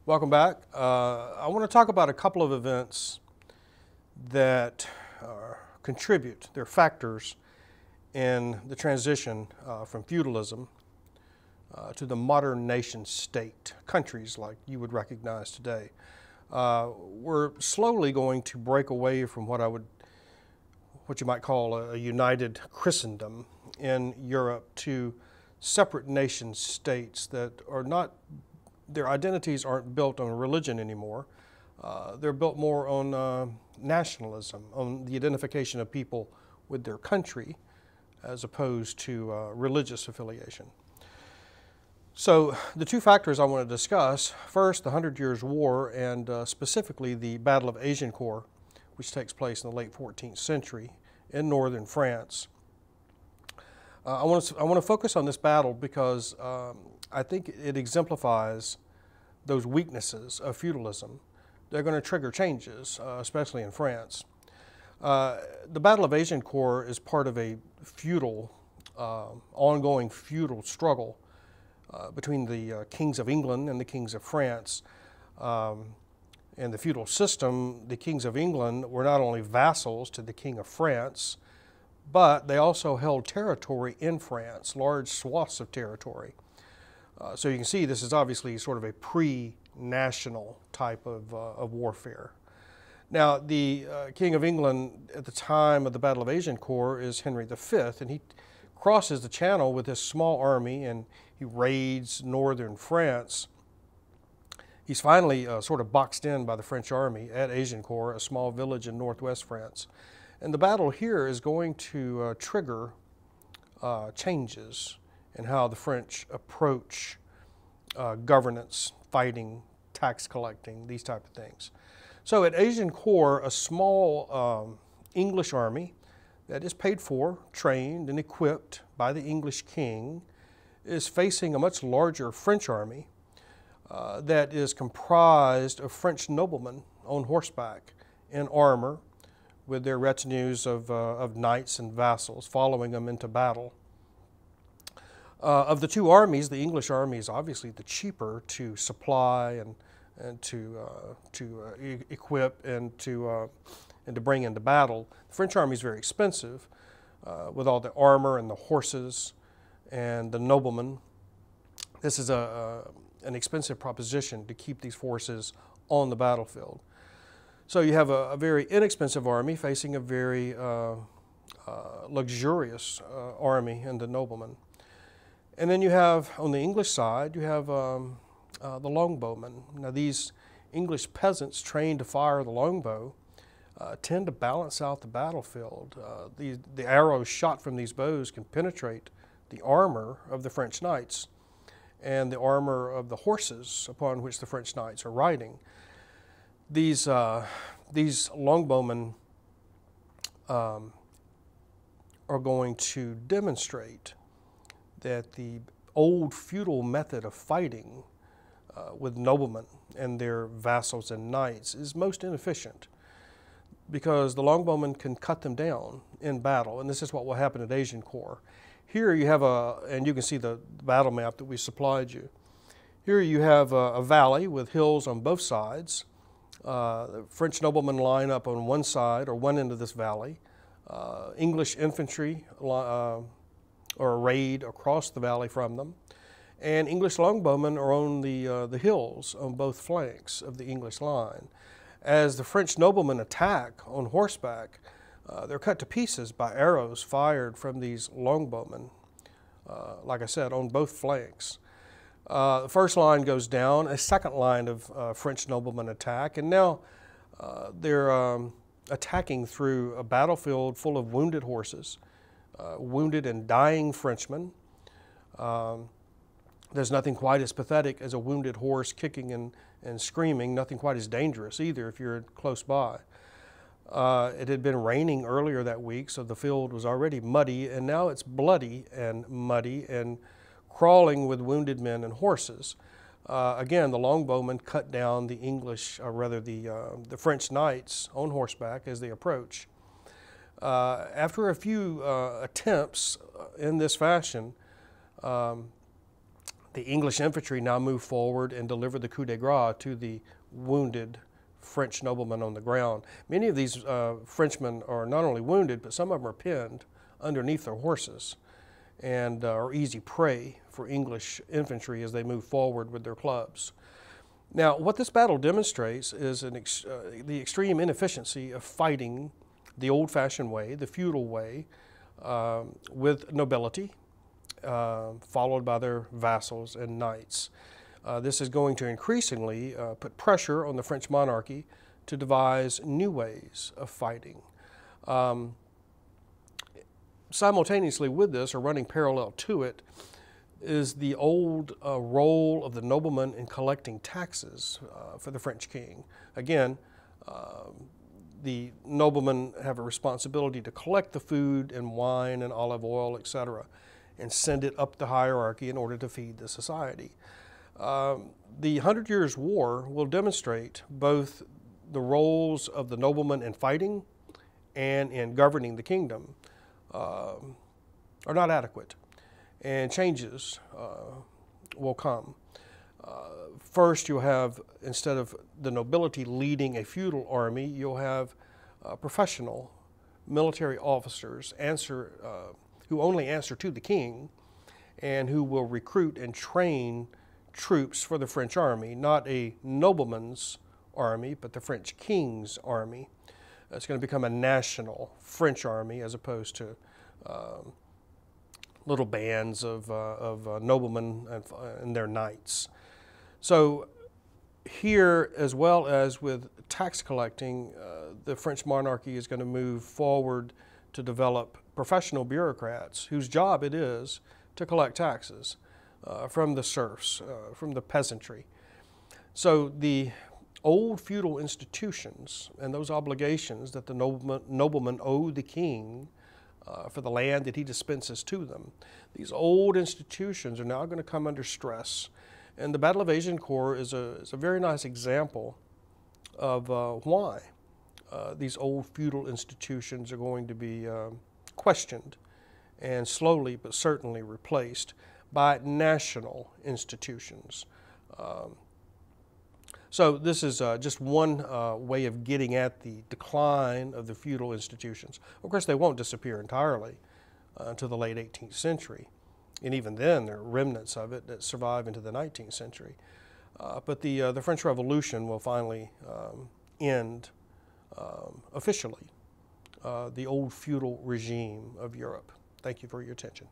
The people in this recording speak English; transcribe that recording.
Welcome back. I want to talk about a couple of events that contribute, they're factors in the transition from feudalism to the modern nation state, countries like you would recognize today. We're slowly going to break away from what you might call a united Christendom in Europe to separate nation states that are not, their identities aren't built on religion anymore. They're built more on nationalism, on the identification of people with their country, as opposed to religious affiliation. So the two factors I want to discuss, first the 100 Years' War and specifically the Battle of Agincourt, which takes place in the late 14th century in northern France. I want to focus on this battle because I think it exemplifies those weaknesses of feudalism. They're going to trigger changes, especially in France. The Battle of Agincourt is part of a feudal, ongoing feudal struggle between the kings of England and the kings of France. In the feudal system, the kings of England were not only vassals to the king of France, but they also held territory in France, large swaths of territory. So you can see this is obviously sort of a pre-national type of warfare. Now, the King of England at the time of the Battle of Agincourt is Henry V, and he crosses the Channel with his small army and he raids northern France. He's finally sort of boxed in by the French army at Agincourt, a small village in northwest France. And the battle here is going to trigger changes in how the French approach governance, fighting, tax collecting, these type of things. So at Agincourt, a small English army that is paid for, trained, and equipped by the English king is facing a much larger French army that is comprised of French noblemen on horseback in armor with their retinues of knights and vassals following them into battle. Of the two armies, the English army is obviously the cheaper to supply and to equip and to bring into battle. The French army is very expensive with all the armor and the horses and the noblemen. This is an expensive proposition to keep these forces on the battlefield. So you have a very inexpensive army facing a very luxurious army and the noblemen. And then you have, on the English side, you have the longbowmen. Now these English peasants trained to fire the longbow tend to balance out the battlefield. The arrows shot from these bows can penetrate the armor of the French knights and the armor of the horses upon which the French knights are riding. These longbowmen are going to demonstrate that the old feudal method of fighting with noblemen and their vassals and knights is most inefficient, because the longbowmen can cut them down in battle, and this is what will happen at Agincourt. Here you have and you can see the battle map that we supplied you. Here you have a valley with hills on both sides. The French noblemen line up on one side or one end of this valley. English infantry are arrayed across the valley from them. And English longbowmen are on the hills on both flanks of the English line. As the French noblemen attack on horseback, they're cut to pieces by arrows fired from these longbowmen, like I said, on both flanks. The first line goes down, a second line of French noblemen attack, and now they're attacking through a battlefield full of wounded horses, wounded and dying Frenchmen. There's nothing quite as pathetic as a wounded horse kicking and screaming, nothing quite as dangerous either if you're close by. It had been raining earlier that week, so the field was already muddy, and now it's bloody and muddy and crawling with wounded men and horses. Again, the longbowmen cut down the English, or rather the French knights on horseback as they approach. After a few attempts in this fashion, The English infantry now move forward and deliver the coup de grace to the wounded French noblemen on the ground. Many of these Frenchmen are not only wounded, but some of them are pinned underneath their horses and are easy prey for English infantry as they move forward with their clubs. Now, what this battle demonstrates is the extreme inefficiency of fighting the old-fashioned way, the feudal way, with nobility, followed by their vassals and knights. This is going to increasingly put pressure on the French monarchy to devise new ways of fighting. Simultaneously with this, or running parallel to it, is the old role of the nobleman in collecting taxes for the French king. Again, the noblemen have a responsibility to collect the food and wine and olive oil, etc., and send it up the hierarchy in order to feed the society. The 100 Years' War will demonstrate both the roles of the nobleman in fighting and in governing the kingdom are not adequate, and changes will come. First, you'll have, instead of the nobility leading a feudal army, you'll have professional military officers who only answer to the king and who will recruit and train troops for the French army, not a nobleman's army, but the French king's army. It's going to become a national French army as opposed to little bands of noblemen and their knights. So here, as well as with tax collecting, the French monarchy is going to move forward to develop professional bureaucrats whose job it is to collect taxes from the serfs, from the peasantry. So the old feudal institutions and those obligations that the noblemen owe the king for the land that he dispenses to them, these old institutions are now going to come under stress. And the Battle of Agincourt is a very nice example of why these old feudal institutions are going to be questioned and slowly but certainly replaced by national institutions. So this is just one way of getting at the decline of the feudal institutions. Of course, they won't disappear entirely until the late 18th century. And even then, there are remnants of it that survive into the 19th century. But the French Revolution will finally end officially the old feudal regime of Europe. Thank you for your attention.